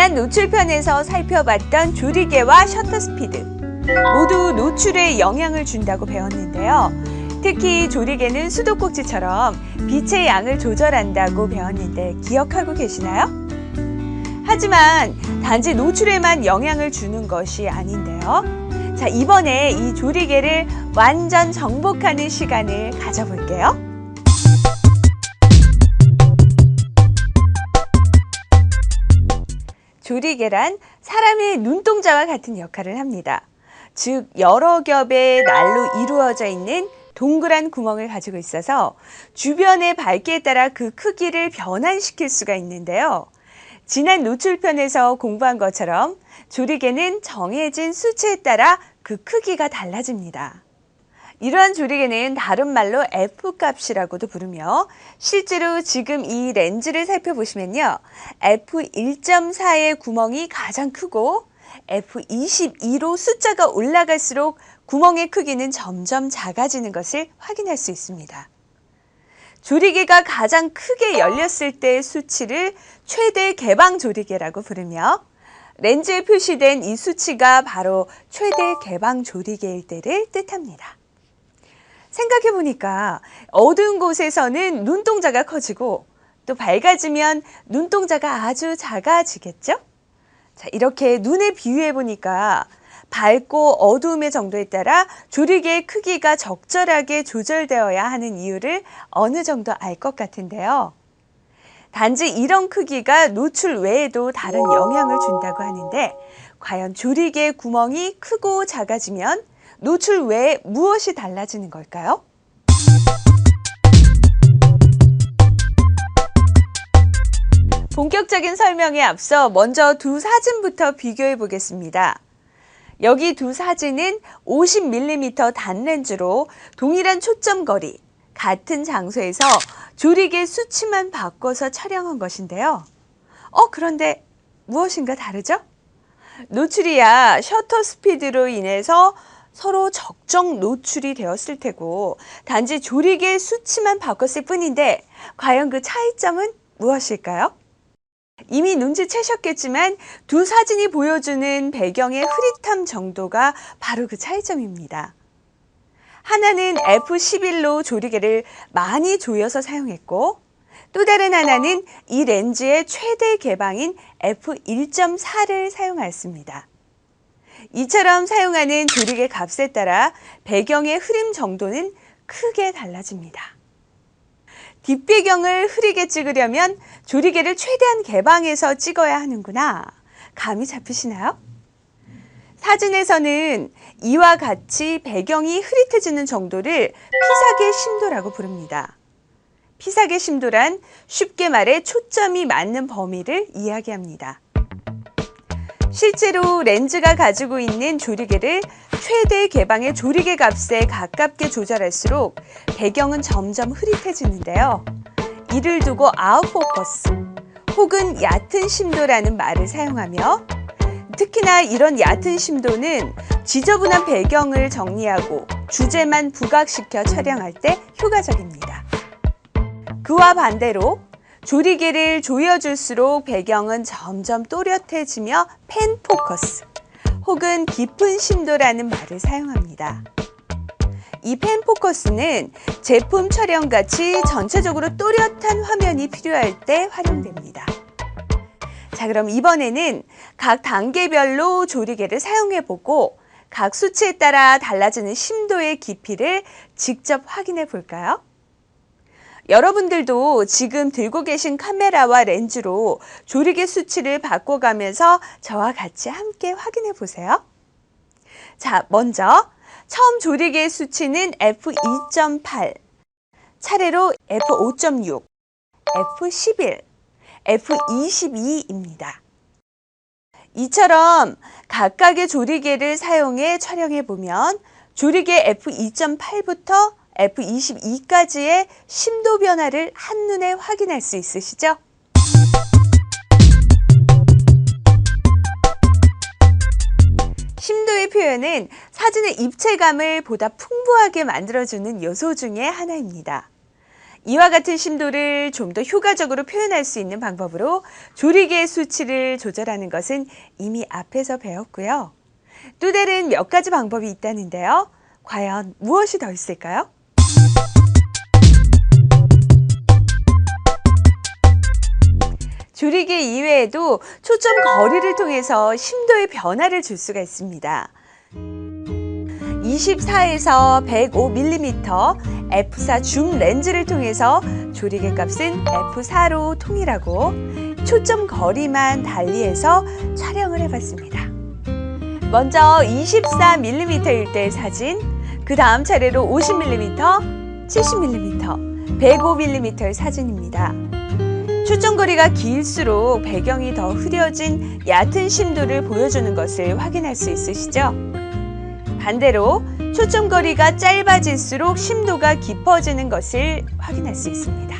지난 노출편에서 살펴봤던 조리개와 셔터 스피드 모두 노출에 영향을 준다고 배웠는데요. 특히 조리개는 수도꼭지처럼 빛의 양을 조절한다고 배웠는데 기억하고 계시나요? 하지만 단지 노출에만 영향을 주는 것이 아닌데요. 자, 이번에 이 조리개를 완전 정복하는 시간을 가져볼게요. 조리개란 사람의 눈동자와 같은 역할을 합니다. 즉, 여러 겹의 날로 이루어져 있는 동그란 구멍을 가지고 있어서 주변의 밝기에 따라 그 크기를 변환시킬 수가 있는데요. 지난 노출편에서 공부한 것처럼 조리개는 정해진 수치에 따라 그 크기가 달라집니다. 이러한 조리개는 다른 말로 F값이라고도 부르며 실제로 지금 이 렌즈를 살펴보시면요. F1.4의 구멍이 가장 크고 F22로 숫자가 올라갈수록 구멍의 크기는 점점 작아지는 것을 확인할 수 있습니다. 조리개가 가장 크게 열렸을 때의 수치를 최대 개방 조리개라고 부르며 렌즈에 표시된 이 수치가 바로 최대 개방 조리개일 때를 뜻합니다. 생각해보니까 어두운 곳에서는 눈동자가 커지고 또 밝아지면 눈동자가 아주 작아지겠죠? 자, 이렇게 눈에 비유해보니까 밝고 어두움의 정도에 따라 조리개의 크기가 적절하게 조절되어야 하는 이유를 어느 정도 알 것 같은데요. 단지 이런 크기가 노출 외에도 다른 영향을 준다고 하는데 과연 조리개의 구멍이 크고 작아지면 노출 외에 무엇이 달라지는 걸까요? 본격적인 설명에 앞서 먼저 두 사진부터 비교해 보겠습니다. 여기 두 사진은 50mm 단렌즈로 동일한 초점거리, 같은 장소에서 조리개 수치만 바꿔서 촬영한 것인데요. 그런데 무엇인가 다르죠? 노출이야 셔터 스피드로 인해서 서로 적정 노출이 되었을 테고 단지 조리개 수치만 바꿨을 뿐인데 과연 그 차이점은 무엇일까요? 이미 눈치채셨겠지만 두 사진이 보여주는 배경의 흐릿함 정도가 바로 그 차이점입니다. 하나는 F11로 조리개를 많이 조여서 사용했고 또 다른 하나는 이 렌즈의 최대 개방인 F1.4를 사용하였습니다. 이처럼 사용하는 조리개 값에 따라 배경의 흐림 정도는 크게 달라집니다. 뒷배경을 흐리게 찍으려면 조리개를 최대한 개방해서 찍어야 하는구나. 감이 잡히시나요? 사진에서는 이와 같이 배경이 흐릿해지는 정도를 피사계 심도라고 부릅니다. 피사계 심도란 쉽게 말해 초점이 맞는 범위를 이야기합니다. 실제로 렌즈가 가지고 있는 조리개를 최대 개방의 조리개 값에 가깝게 조절할수록 배경은 점점 흐릿해지는데요. 이를 두고 아웃포커스 혹은 얕은 심도라는 말을 사용하며 특히나 이런 얕은 심도는 지저분한 배경을 정리하고 주제만 부각시켜 촬영할 때 효과적입니다. 그와 반대로 조리개를 조여줄수록 배경은 점점 또렷해지며 펜 포커스 혹은 깊은 심도라는 말을 사용합니다. 이 펜 포커스는 제품 촬영같이 전체적으로 또렷한 화면이 필요할 때 활용됩니다. 자, 그럼 이번에는 각 단계별로 조리개를 사용해보고 각 수치에 따라 달라지는 심도의 깊이를 직접 확인해 볼까요? 여러분들도 지금 들고 계신 카메라와 렌즈로 조리개 수치를 바꿔가면서 저와 같이 함께 확인해 보세요. 자, 먼저 처음 조리개의 수치는 F2.8, 차례로 F5.6, F11, F22입니다. 이처럼 각각의 조리개를 사용해 촬영해 보면 조리개 F2.8부터 F22까지의 심도 변화를 한눈에 확인할 수 있으시죠? 심도의 표현은 사진의 입체감을 보다 풍부하게 만들어주는 요소 중에 하나입니다. 이와 같은 심도를 좀 더 효과적으로 표현할 수 있는 방법으로 조리개의 수치를 조절하는 것은 이미 앞에서 배웠고요. 또 다른 몇 가지 방법이 있다는데요. 과연 무엇이 더 있을까요? 조리개 이외에도 초점 거리를 통해서 심도의 변화를 줄 수가 있습니다. 24에서 105mm f4 줌 렌즈를 통해서 조리개 값은 f4로 통일하고 초점 거리만 달리해서 촬영을 해봤습니다. 먼저 24mm일 때의 사진, 그 다음 차례로 50mm, 70mm, 105mm의 사진입니다. 초점거리가 길수록 배경이 더 흐려진 얕은 심도를 보여주는 것을 확인할 수 있으시죠? 반대로 초점거리가 짧아질수록 심도가 깊어지는 것을 확인할 수 있습니다.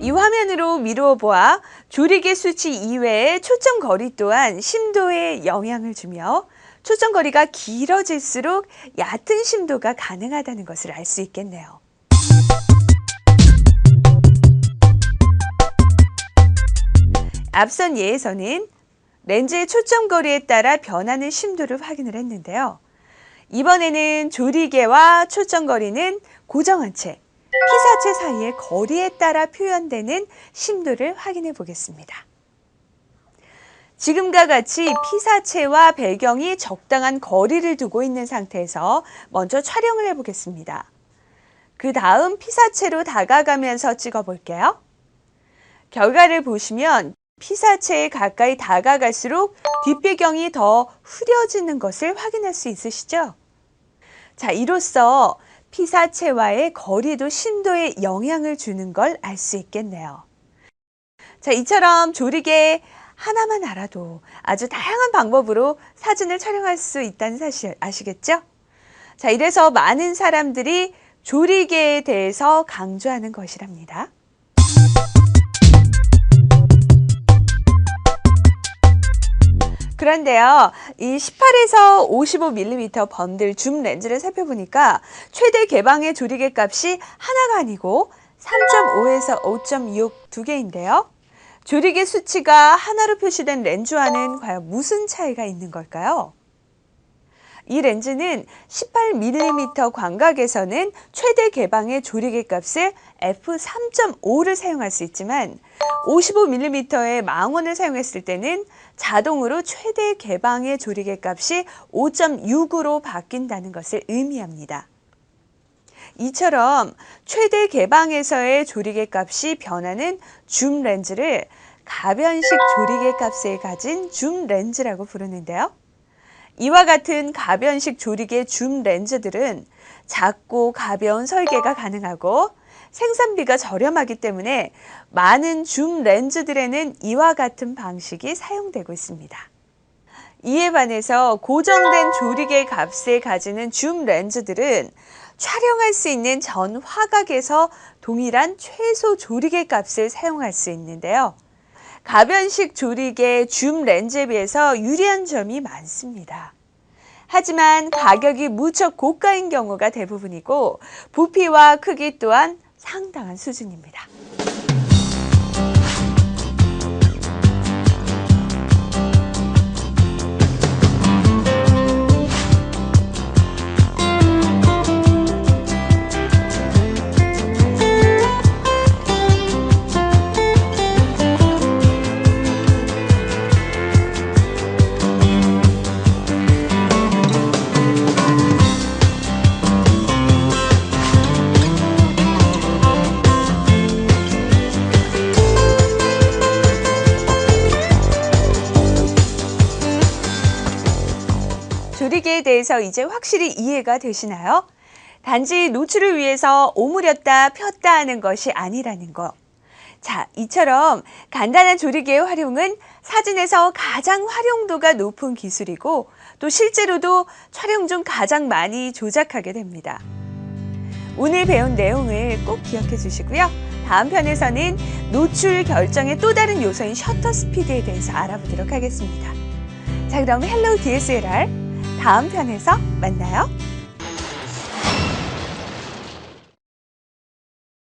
이 화면으로 미루어 보아 조리개 수치 이외에 초점거리 또한 심도에 영향을 주며 초점거리가 길어질수록 얕은 심도가 가능하다는 것을 알 수 있겠네요. 앞선 예에서는 렌즈의 초점거리에 따라 변하는 심도를 확인을 했는데요. 이번에는 조리개와 초점거리는 고정한 채 피사체 사이의 거리에 따라 표현되는 심도를 확인해 보겠습니다. 지금과 같이 피사체와 배경이 적당한 거리를 두고 있는 상태에서 먼저 촬영을 해보겠습니다. 그 다음 피사체로 다가가면서 찍어볼게요. 결과를 보시면 피사체에 가까이 다가갈수록 뒷배경이 더 흐려지는 것을 확인할 수 있으시죠? 자, 이로써 피사체와의 거리도 심도에 영향을 주는 걸 알 수 있겠네요. 자, 이처럼 조리개 하나만 알아도 아주 다양한 방법으로 사진을 촬영할 수 있다는 사실 아시겠죠? 자, 이래서 많은 사람들이 조리개에 대해서 강조하는 것이랍니다. 그런데요, 이 18에서 55mm 번들 줌 렌즈를 살펴보니까 최대 개방의 조리개 값이 하나가 아니고 3.5에서 5.6 두 개인데요. 조리개 수치가 하나로 표시된 렌즈와는 과연 무슨 차이가 있는 걸까요? 이 렌즈는 18mm 광각에서는 최대 개방의 조리개 값을 f3.5를 사용할 수 있지만 55mm의 망원을 사용했을 때는 자동으로 최대 개방의 조리개 값이 5.6으로 바뀐다는 것을 의미합니다. 이처럼 최대 개방에서의 조리개 값이 변하는 줌 렌즈를 가변식 조리개 값을 가진 줌 렌즈라고 부르는데요. 이와 같은 가변식 조리개 줌 렌즈들은 작고 가벼운 설계가 가능하고 생산비가 저렴하기 때문에 많은 줌 렌즈들에는 이와 같은 방식이 사용되고 있습니다. 이에 반해서 고정된 조리개 값을 가지는 줌 렌즈들은 촬영할 수 있는 전 화각에서 동일한 최소 조리개 값을 사용할 수 있는데요. 가변식 조리개 줌 렌즈에 비해서 유리한 점이 많습니다. 하지만 가격이 무척 고가인 경우가 대부분이고 부피와 크기 또한 상당한 수준입니다. 조리개에 대해서 이제 확실히 이해가 되시나요? 단지 노출을 위해서 오므렸다 폈다 하는 것이 아니라는 거. 자, 이처럼 간단한 조리개의 활용은 사진에서 가장 활용도가 높은 기술이고 또 실제로도 촬영 중 가장 많이 조작하게 됩니다. 오늘 배운 내용을 꼭 기억해 주시고요. 다음 편에서는 노출 결정의 또 다른 요소인 셔터 스피드에 대해서 알아보도록 하겠습니다. 자, 그럼 헬로우 DSLR 다음 편에서 만나요.